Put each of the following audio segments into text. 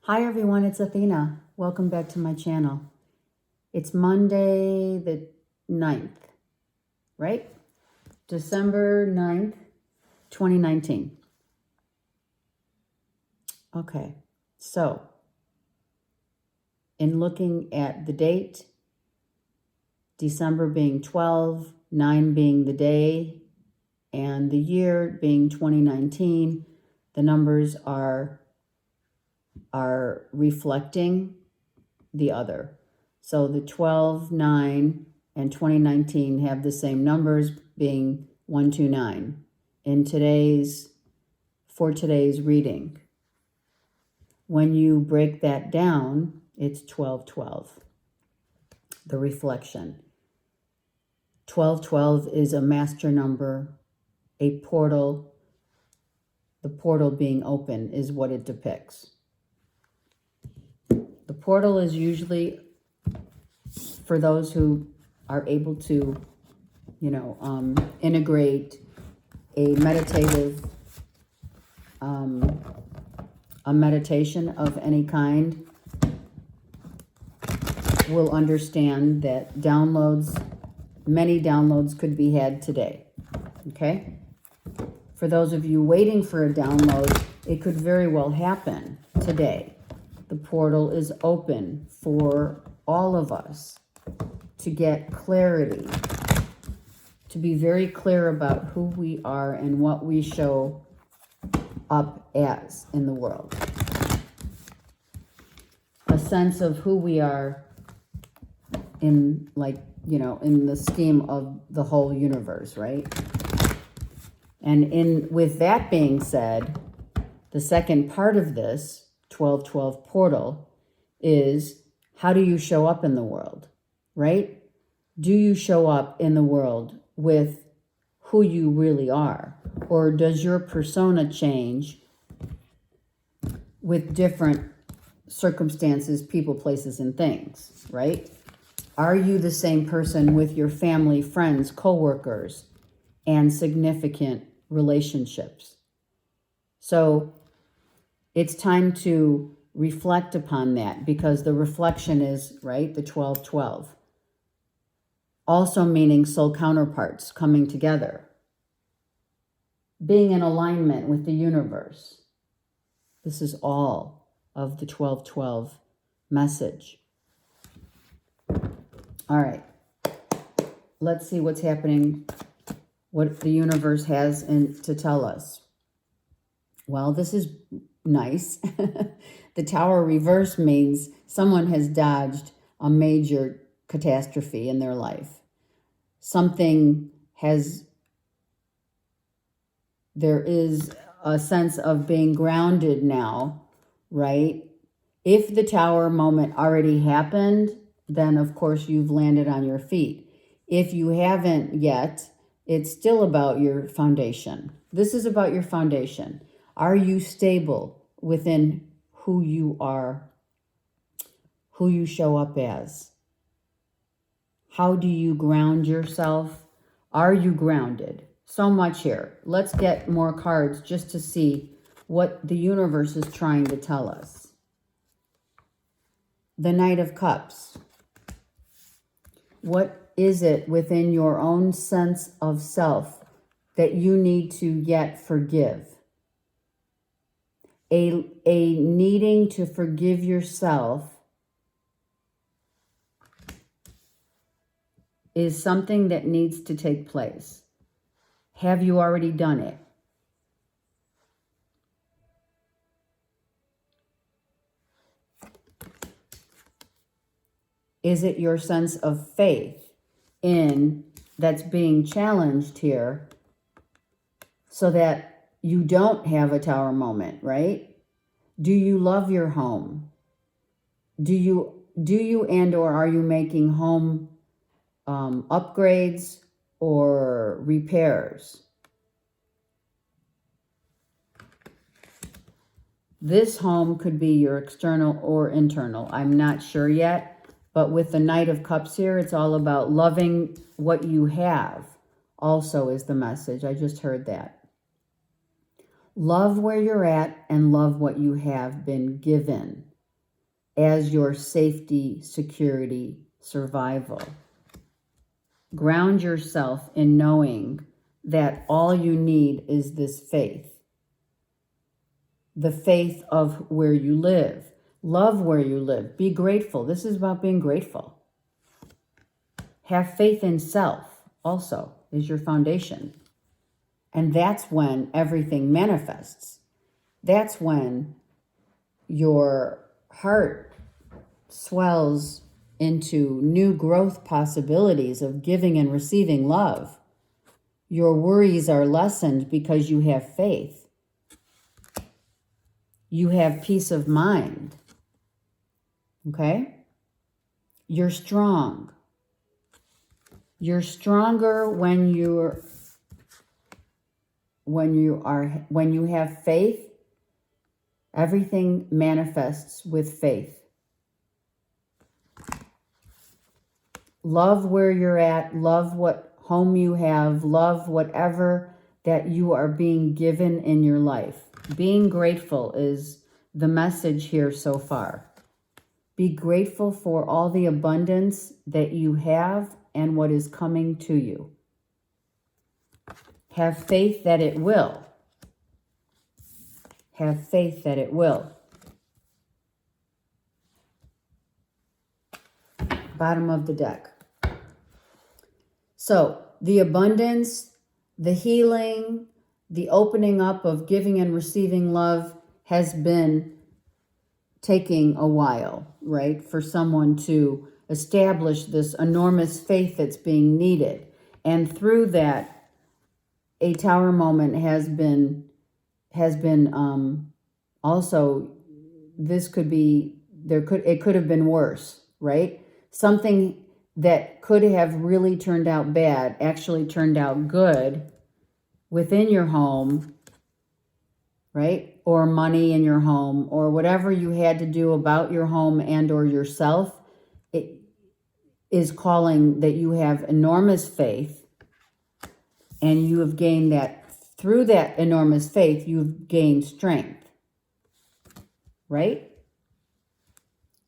Hi everyone, it's Athena. Welcome back to my channel. It's Monday the 9th, right? December 9th, 2019. Okay, so in looking at the date, December being 12, 9 being the day, and the year being 2019, the numbers are reflecting the other. So the 12, 9, and 2019 have the same numbers being 129 for today's reading. When you break that down, it's 1212. The reflection. 1212 is a master number, a portal. The portal being open is what it depicts. The portal is usually for those who are able to, integrate a meditative, a meditation of any kind, will understand that many downloads could be had today, okay? For those of you waiting for a download, it could very well happen today. The portal is open for all of us to get clarity, to be very clear about who we are and what we show up as in the world. A sense of who we are in, in the scheme of the whole universe, right? And with that being said, the second part of this 1212 portal is, how do you show up in the world, right? Do you show up in the world with who you really are? Or does your persona change with different circumstances, people, places, and things, right? Are you the same person with your family, friends, coworkers, and significant relationships? So it's time to reflect upon that, because the reflection is, right, the 1212. Also meaning soul counterparts coming together, being in alignment with the universe. This is all of the 1212 message. All right, let's see what's happening, what the universe has to tell us. Well, this is nice. The Tower reverse means someone has dodged a major catastrophe in their life. There is a sense of being grounded now, right? If the Tower moment already happened, then of course you've landed on your feet. If you haven't yet, it's still about your foundation. This is about your foundation. Are you stable within who you are, who you show up as? How do you ground yourself? Are you grounded? So much here. Let's get more cards just to see what the universe is trying to tell us. The Knight of Cups. What is it within your own sense of self that you need to yet forgive? A needing to forgive yourself is something that needs to take place. Have you already done it? Is it your sense of faith that's being challenged here so that you don't have a Tower moment, right? Do you love your home? Do you and or are you making home upgrades or repairs? This home could be your external or internal. I'm not sure yet. But with the Knight of Cups here, it's all about loving what you have also is the message. I just heard that. Love where you're at and love what you have been given. as your safety, security, survival. Ground yourself in knowing that all you need is this faith. The faith of where you live. Love where you live. Be grateful. This is about being grateful. Have faith in self also is your foundation. And that's when everything manifests. That's when your heart swells into new growth possibilities of giving and receiving love. Your worries are lessened because you have faith. You have peace of mind. Okay? You're strong. You're stronger when you have faith. Everything manifests with faith. Love where you're at, love what home you have, love whatever that you are being given in your life. Being grateful is the message here so far. Be grateful for all the abundance that you have and what is coming to you. Have faith that it will. Have faith that it will. Bottom of the deck. So the abundance, the healing, the opening up of giving and receiving love has been taking a while, right? For someone to establish this enormous faith that's being needed. And through that, a tower moment has been also, this could be, it could have been worse, right? Something that could have really turned out bad actually turned out good within your home, right? Or money in your home, or whatever you had to do about your home and or yourself. It is calling that you have enormous faith, and you have gained that. Through that enormous faith, you've gained strength, right?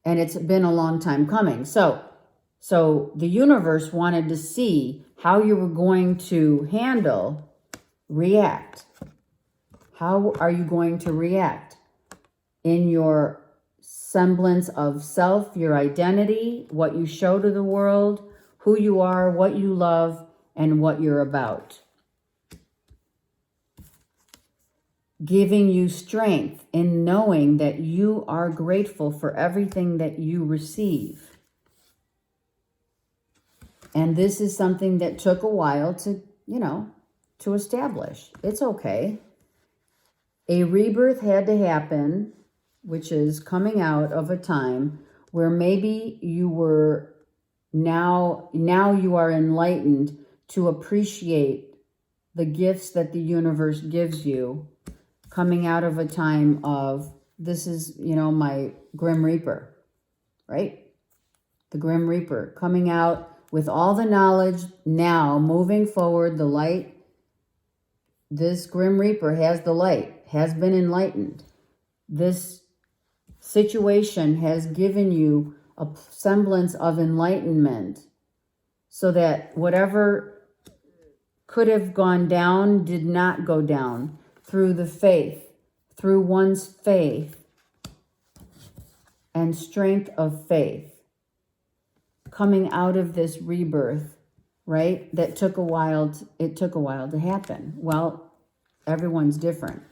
And it's been a long time coming. So the universe wanted to see how you were going to react. How are you going to react in your semblance of self, your identity, what you show to the world, who you are, what you love, and what you're about. Giving you strength in knowing that you are grateful for everything that you receive. And this is something that took a while to establish. It's okay. A rebirth had to happen, which is coming out of a time where maybe you were now you are enlightened to appreciate the gifts that the universe gives you, coming out of a time of, this is, my Grim Reaper, right? The Grim Reaper coming out with all the knowledge now, moving forward, the light. This Grim Reaper has the light, has been enlightened. This situation has given you a semblance of enlightenment so that whatever could have gone down did not go down through the faith, through one's faith and strength of faith. Coming out of this rebirth, right? That took a while to happen. Well, everyone's different.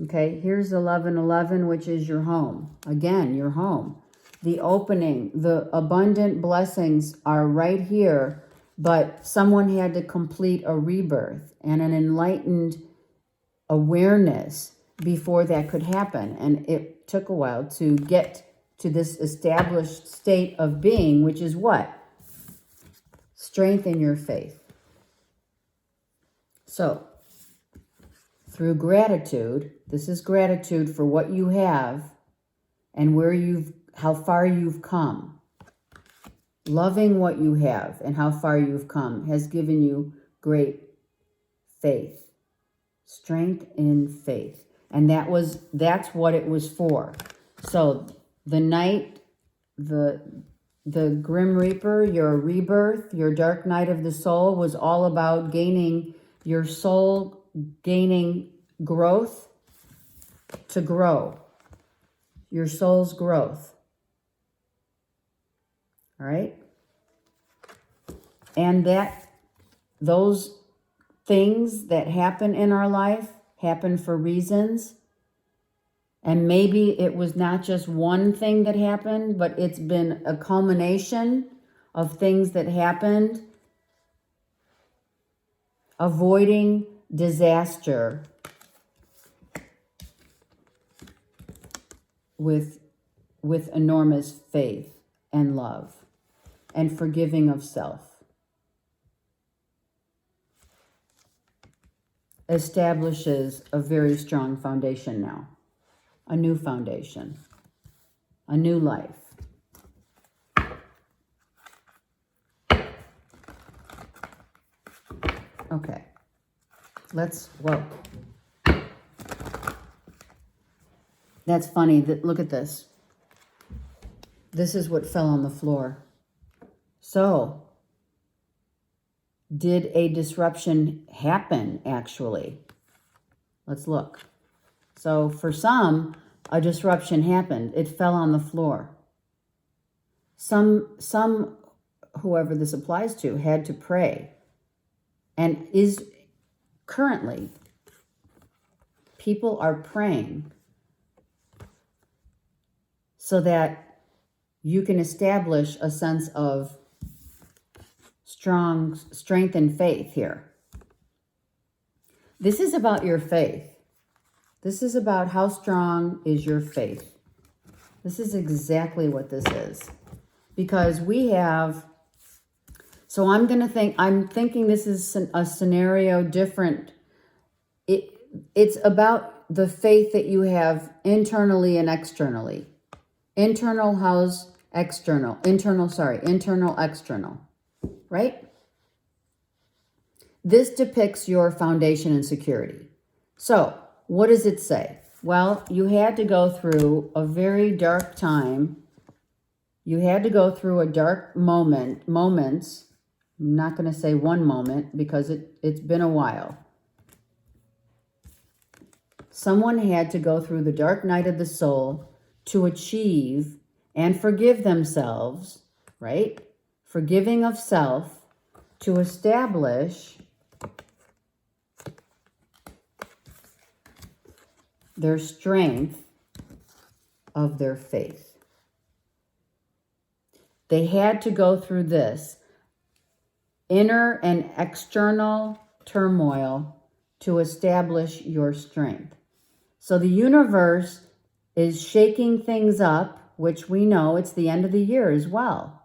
Okay, here's 1111, which is your home. Again, your home. The opening, the abundant blessings are right here, but someone had to complete a rebirth and an enlightened awareness before that could happen. And it took a while to get to this established state of being, which is what? Strengthen your faith. So, through gratitude, this is gratitude for what you have and how far you've come. Loving what you have and how far you've come has given you great faith. Strength in faith. And that's what it was for. So The night, the Grim Reaper, your rebirth, your dark night of the soul was all about gaining your soul, gaining growth to grow. Your soul's growth. All right? And those things that happen in our life happen for reasons. And maybe it was not just one thing that happened, but it's been a culmination of things that happened, avoiding disaster with enormous faith and love and forgiving of self. Establishes a very strong foundation now. A new foundation. A new life. Okay. Whoa. That's funny. Look at this. This is what fell on the floor. So, did a disruption happen, actually? Let's look. So, for some, a disruption happened. It fell on the floor. Some, whoever this applies to, had to pray. And is currently, people are praying so that you can establish a sense of strength and faith here. This is about your faith. This is about how strong is your faith. This is exactly what this is. Because we have, so I'm thinking this is a scenario different. It's about the faith that you have internally and externally. Internal, external, external, right? This depicts your foundation and security. So, what does it say? Well, you had to go through a very dark time. You had to go through a dark moments. I'm not going to say one moment because it's been a while. Someone had to go through the dark night of the soul to achieve and forgive themselves, right? Forgiving of self to establish their strength of their faith. They had to go through this inner and external turmoil to establish your strength. So the universe is shaking things up, which we know it's the end of the year as well.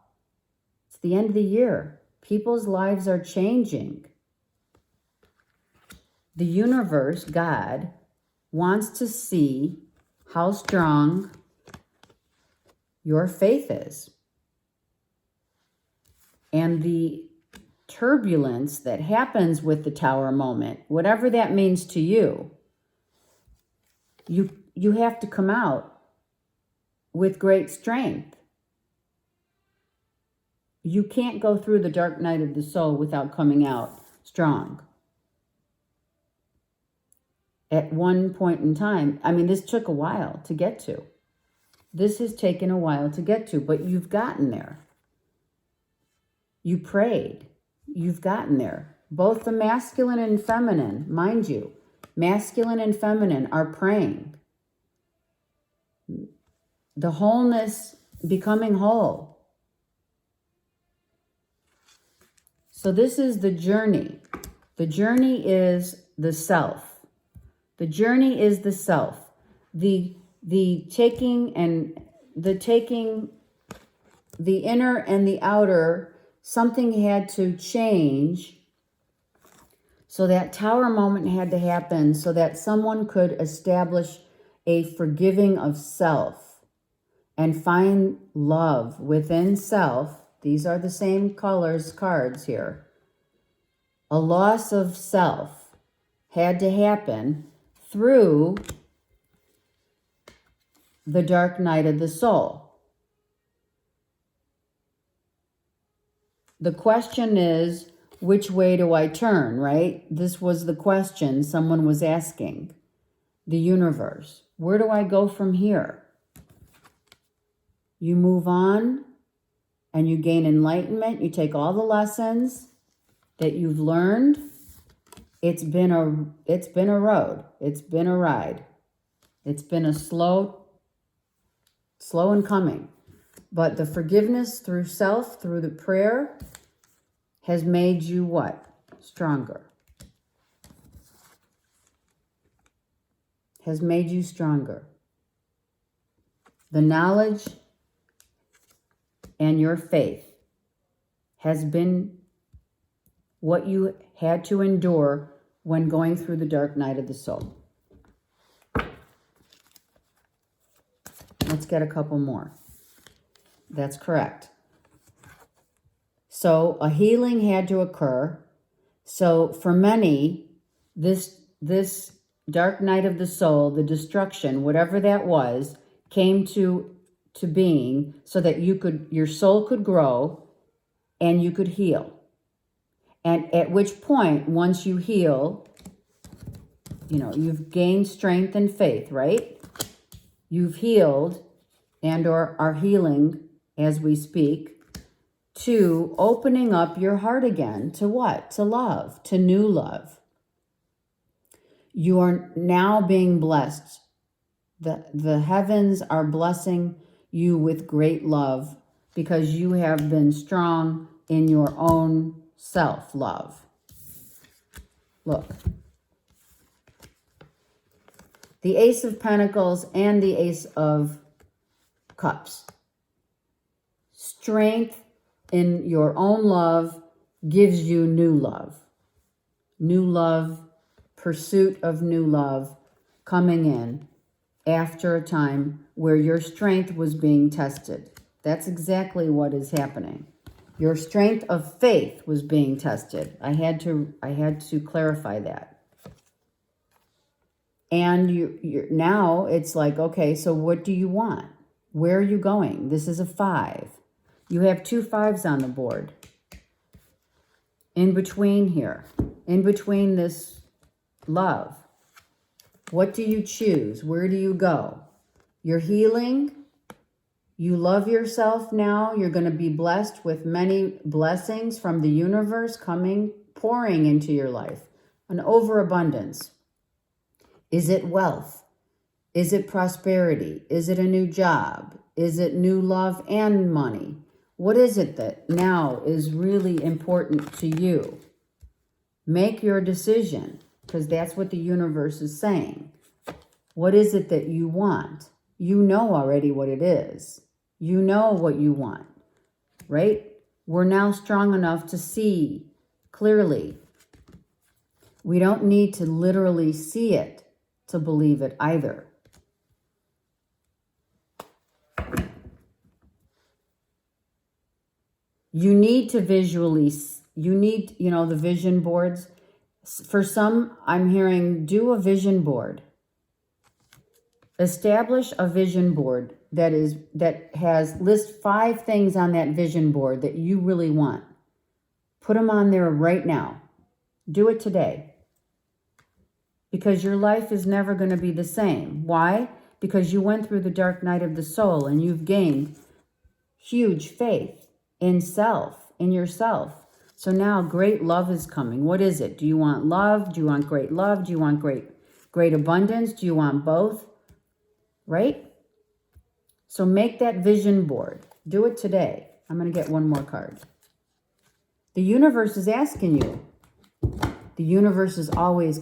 It's the end of the year. People's lives are changing. The universe, God, wants to see how strong your faith is. And the turbulence that happens with the tower moment, whatever that means to you, you have to come out with great strength. You can't go through the dark night of the soul without coming out strong. At one point in time, I mean, this took a while to get to. This has taken a while to get to, but you've gotten there. You prayed. You've gotten there. Both the masculine and feminine, mind you, masculine and feminine are praying. The wholeness, becoming whole. So this is the journey. The journey is the self. The journey is the self. The taking the inner and the outer, something had to change. So that tower moment had to happen so that someone could establish a forgiving of self and find love within self. These are the same colors cards here. A loss of self had to happen through the dark night of the soul. The question is, which way do I turn, right? This was the question someone was asking the universe. Where do I go from here? You move on and you gain enlightenment. You take all the lessons that you've learned. It's been a road. It's been a ride. It's been a slow in coming. But the forgiveness through self, through the prayer, has made you what? Stronger. Has made you stronger. The knowledge and your faith has been what you had to endure when going through the dark night of the soul. Let's get a couple more. That's correct. So a healing had to occur. So for many, this dark night of the soul, the destruction, whatever that was, came to being so that your soul could grow and you could heal. And at which point, once you heal, you've gained strength and faith, right? You've healed and or are healing as we speak, to opening up your heart again to what? To love, to new love. You are now being blessed. The heavens are blessing you with great love because you have been strong in your own self-love. Look. The Ace of Pentacles and the Ace of Cups. Strength in your own love gives you new love. New love, pursuit of new love coming in after a time where your strength was being tested. That's exactly what is happening. Your strength of faith was being tested. I had to clarify that. And you're now it's like, okay, so what do you want? Where are you going? This is a 5. You have 2 5s on the board. In between here, in between this love, what do you choose? Where do you go? You're healing. You love yourself now. You're going to be blessed with many blessings from the universe pouring into your life. An overabundance. Is it wealth? Is it prosperity? Is it a new job? Is it new love and money? What is it that now is really important to you? Make your decision, because that's what the universe is saying. What is it that you want? You know already what it is. You know what you want, right? We're now strong enough to see clearly. We don't need to literally see it to believe it either. You need to visually, the vision boards. For some, I'm hearing, do a vision board. Establish a vision board list 5 things on that vision board that you really want. Put them on there right now. Do it today. Because your life is never going to be the same. Why? Because you went through the dark night of the soul and you've gained huge faith in yourself. So now great love is coming. What is it? Do you want love? Do you want great love? Do you want great abundance? Do you want both? Right? So make that vision board. Do it today. I'm going to get one more card. The universe is asking you. The universe is always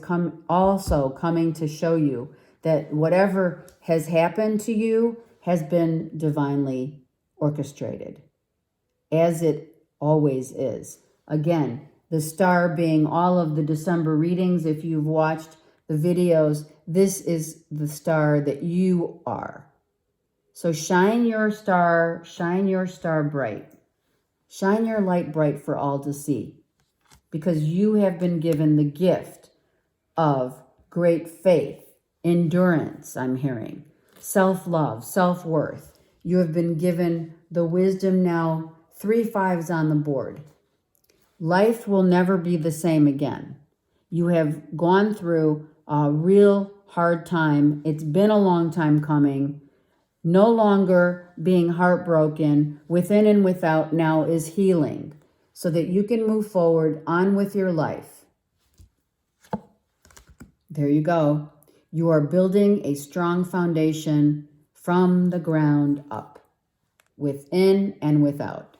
also coming to show you that whatever has happened to you has been divinely orchestrated, as it always is. Again, the star being all of the December readings. If you've watched the videos, this is the star that you are. So shine your star bright. Shine your light bright for all to see, because you have been given the gift of great faith, endurance, I'm hearing. self-love, self-worth. You have been given the wisdom now, 3 5s on the board. Life will never be the same again. You have gone through a real hard time. It's been a long time coming. No longer being heartbroken, within and without now is healing, so that you can move forward on with your life. There you go. You are building a strong foundation from the ground up, within and without.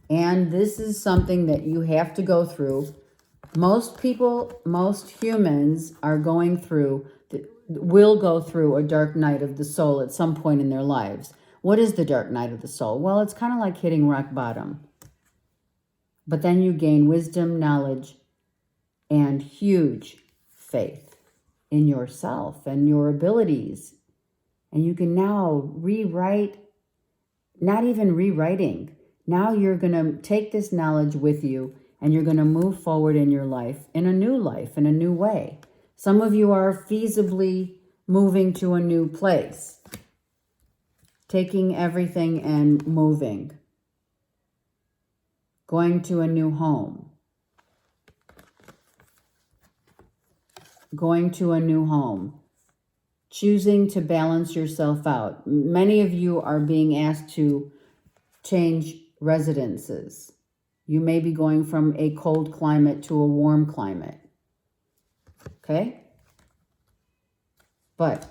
And this is something that you have to go through. Most people, most humans are going through, will go through a dark night of the soul at some point in their lives. What is the dark night of the soul? Well, it's kind of like hitting rock bottom. But then you gain wisdom, knowledge, and huge faith in yourself and your abilities. And you can now rewrite, not even rewriting. Now you're going to take this knowledge with you and you're going to move forward in your life, in a new way. Some of you are feasibly moving to a new place, taking everything and moving, going to a new home, choosing to balance yourself out. Many of you are being asked to change residences. You may be going from a cold climate to a warm climate. Okay? But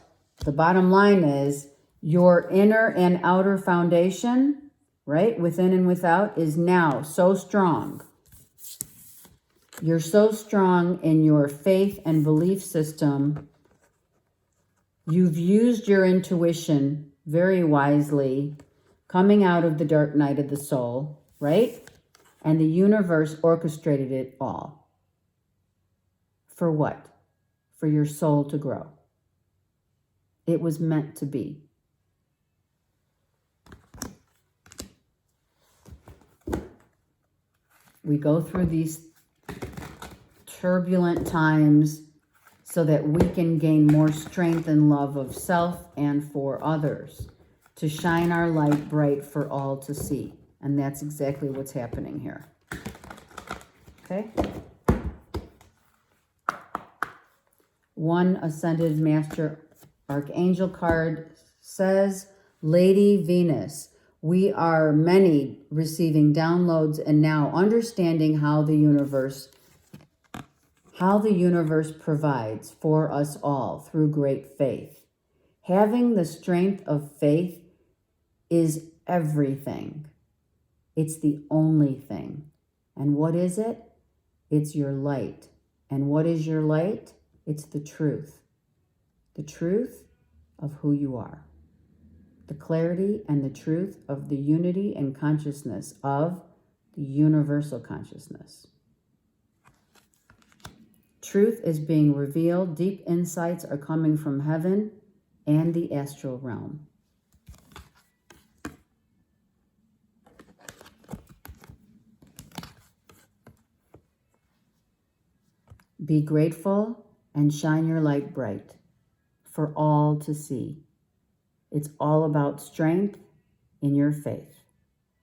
the bottom line is your inner and outer foundation, right, within and without, is now so strong. You're so strong in your faith and belief system. You've used your intuition very wisely, coming out of the dark night of the soul, right? And the universe orchestrated it all. For what? For your soul to grow. It was meant to be. We go through these turbulent times so that we can gain more strength and love of self and for others, to shine our light bright for all to see. And that's exactly what's happening here. Okay? One Ascended Master Archangel card says, Lady Venus, we are many receiving downloads and now understanding how the universe provides for us all through great faith. Having the strength of faith is everything. It's the only thing. And what is it? It's your light. And what is your light? It's the truth. The truth of who you are. The clarity and the truth of the unity and consciousness of the universal consciousness. Truth is being revealed. Deep insights are coming from heaven and the astral realm. Be grateful and shine your light bright for all to see. It's all about strength in your faith.